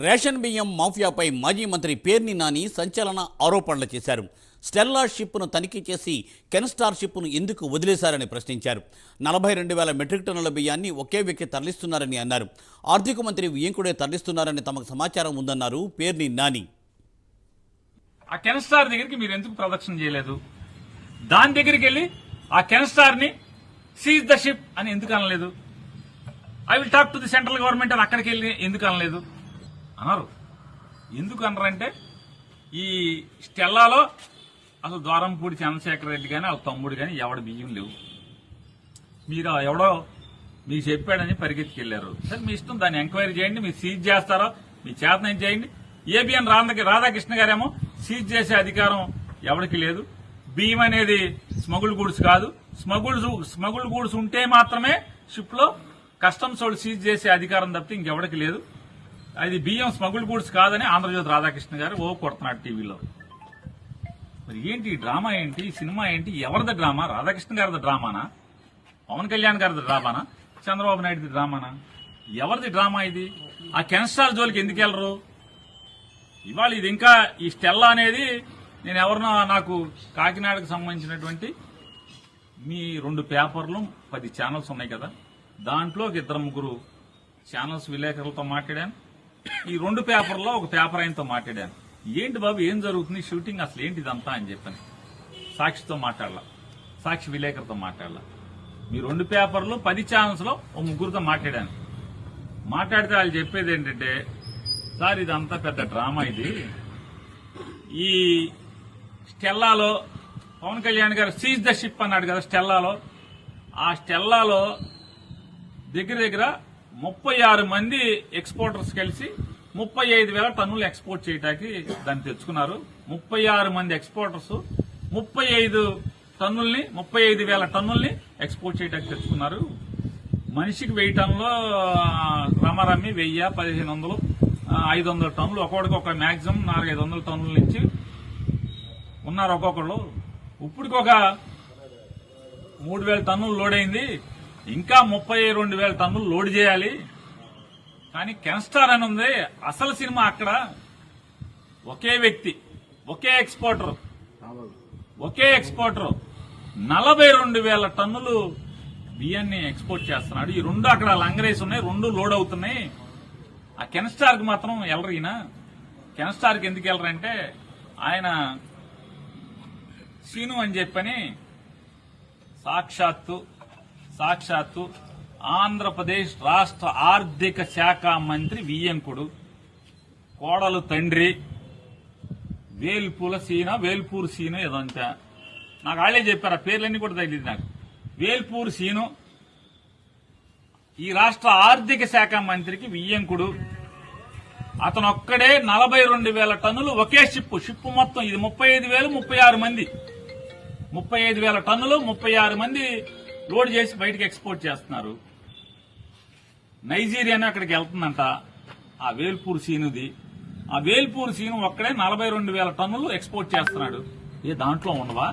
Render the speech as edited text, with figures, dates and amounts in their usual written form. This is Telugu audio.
రేషన్ బియ్యం మాఫియాపై మాజీ మంత్రి పేర్ని నాని సంచలన ఆరోపణలు చేశారు. స్టెల్లా షిప్ను తనిఖీ చేసి కెన్స్టార్ షిప్ను ఎందుకు వదిలేశారని ప్రశ్నించారు. 42,000 మెట్రిక్ టన్నుల బియ్యాన్ని ఒకే వ్యక్తి తరలిస్తున్నారని అన్నారు. ఆర్థిక మంత్రి వియ్యంకుడే తరలిస్తున్నారని తమకు సమాచారం ఉందన్నారు పేర్ని నాని. ఆ కెన్స్టార్ దగ్గరికి మీరు ఎందుకు ప్రదక్షిణ చేయలేదు? దాని దగ్గరికి వెళ్ళి ఆ కెన్స్టార్ ని సీజ్ ద షిప్ అని ఎందుకు అనలేదు? I will talk to the central government అని అక్కడికి వెళ్ళి ఎందుకు అనలేదు అన్నారు. ఎందుకు అన్నారంటే ఈ స్టెల్లాలో అసలు ద్వారంపూడి చంద్రశేఖర్ రెడ్డి కానీ వాళ్ళ తమ్ముడు కానీ ఎవడ బియ్యం లేవు. మీరు ఎవడో మీకు చెప్పాడని పరిగెత్తుకెళ్లారు. సరే మీ ఇష్టం, దాన్ని ఎంక్వైరీ చేయండి. మీరు సీజ్ చేస్తారో మీ చేతనం చేయండి. ఏబిఎన్ రాధాకృష్ణ గారేమో సీజ్ చేసే అధికారం ఎవరికి లేదు. బియ్యం అనేది స్మగుల్ గూడ్స్ కాదు. స్మగుల్ గూడ్స్ ఉంటే మాత్రమే షిప్ లో కస్టమ్స్ వాళ్ళు సీజ్ చేసే అధికారం తప్పితే ఇంకెవరికి లేదు. అది బియ్యం స్మగుల్ గూడ్స్ కాదని ఆంధ్రజ్యోతి రాధాకృష్ణ గారు కొడుతున్నాడు టీవీలో. మరి ఏంటి ఈ డ్రామా, ఏంటి ఈ సినిమా, ఏంటి ఎవరిది డ్రామా? రాధాకృష్ణ గారిది డ్రామానా? పవన్ కళ్యాణ్ గారిది డ్రామానా? చంద్రబాబు నాయుడుది డ్రామానా? ఎవరిది డ్రామా ఇది? ఆ కెన్స్టార్ జోలికి ఎందుకు వెళ్లరు? ఇవాళ ఇది ఇంకా ఈ స్టెల్లా అనేది నేను ఎవరినో నాకు కాకినాడకు సంబంధించినటువంటి మీ 2 పేపర్లు 10 ఛానల్స్ ఉన్నాయి కదా, దాంట్లో 2-3 ఛానల్స్ విలేకరులతో మాట్లాడాను. ఈ 2 పేపర్లో ఒక పేపర్ ఆయనతో మాట్లాడాను. ఏంటి బాబు ఏం జరుగుతుంది షూటింగ్, అసలు ఏంటి ఇదంతా అని చెప్పని సాక్షితో మాట్లాడాల, సాక్షి విలేకరుతో మాట్లాడాల. మీ 2 పేపర్లు 10 ఛానల్స్ లో ఓ 3 మాట్లాడాను. మాట్లాడితే వాళ్ళు చెప్పేది ఏంటంటే, సార్ ఇదంతా పెద్ద డ్రామా, ఇది ఈ స్టెల్లాలో పవన్ కళ్యాణ్ గారు సీజ్ ద షిప్ అన్నాడు కదా స్టెల్లాలో. ఆ స్టెల్లాలో దగ్గర 36 మంది ఎక్స్పోర్టర్స్ కలిసి 35,000 టన్నులు ఎక్స్పోర్ట్ చేయడానికి దాన్ని తెచ్చుకున్నారు. 36 మంది ఎక్స్పోర్టర్స్ 35,000 టన్నుల్ని ఎక్స్పోర్ట్ చేయడానికి తెచ్చుకున్నారు. మనిషికి 1000 టన్నులు రమారమ్మి 1000, 1500, 500 టన్నులు ఒక్కొక్కడికి ఒక మాక్సిమం 400-500 టన్నుల నుంచి ఉన్నారు ఒక్కొక్కళ్ళు. ఇప్పటికి ఒక 3,000 టన్నులు లోడ్ అయింది. ఇంకా 32,000 టన్నులు లోడ్ చేయాలి. కానీ కెన్స్టార్ అని ఉంది. అసలు సినిమా అక్కడ ఒకే వ్యక్తి, ఒకే ఎక్స్పోర్టర్ 42,000 టన్నులు బియ్యాన్ని ఎక్స్పోర్ట్ చేస్తున్నాడు. ఈ 2 అక్కడ లంగరేసి ఉన్నాయి, 2 లోడ్ అవుతున్నాయి. ఆ కెన్స్టార్ కి మాత్రం వెళ్ళరు. ఈయన కెన్స్టార్ కి ఎందుకు వెళ్ళరంటే, ఆయన సీను అని చెప్పని సాక్షాత్తు ఆంధ్రప్రదేశ్ రాష్ట్ర ఆర్థిక శాఖ మంత్రి వియ్యంకుడు కోడలు తండ్రి వేల్పూర్ సీను ఏదో అంతా నాకు వాళ్ళే చెప్పారు. ఆ పేర్లన్నీ కూడా తగిలింది నాకు. వేల్పూర్ సీను ఈ రాష్ట్ర ఆర్థిక శాఖ మంత్రికి వియ్యంకుడు. అతను ఒక్కడే 42,000 టన్నులు ఒకే షిప్ మొత్తం ఇది 35,000, 36 మంది 35,000 టన్నులు 36 మంది లోడ్ చేసి బయటకు ఎక్స్పోర్ట్ చేస్తున్నారు. నైజీరియానే అక్కడికి వెళ్తుందంట ఆ వేల్పూర్ సీనుది. ఆ వేల్పూర్ సీను ఒక్కడే 42,000 టన్నులు ఎక్స్పోర్ట్ చేస్తున్నాడు. దాంట్లో ఉండవా?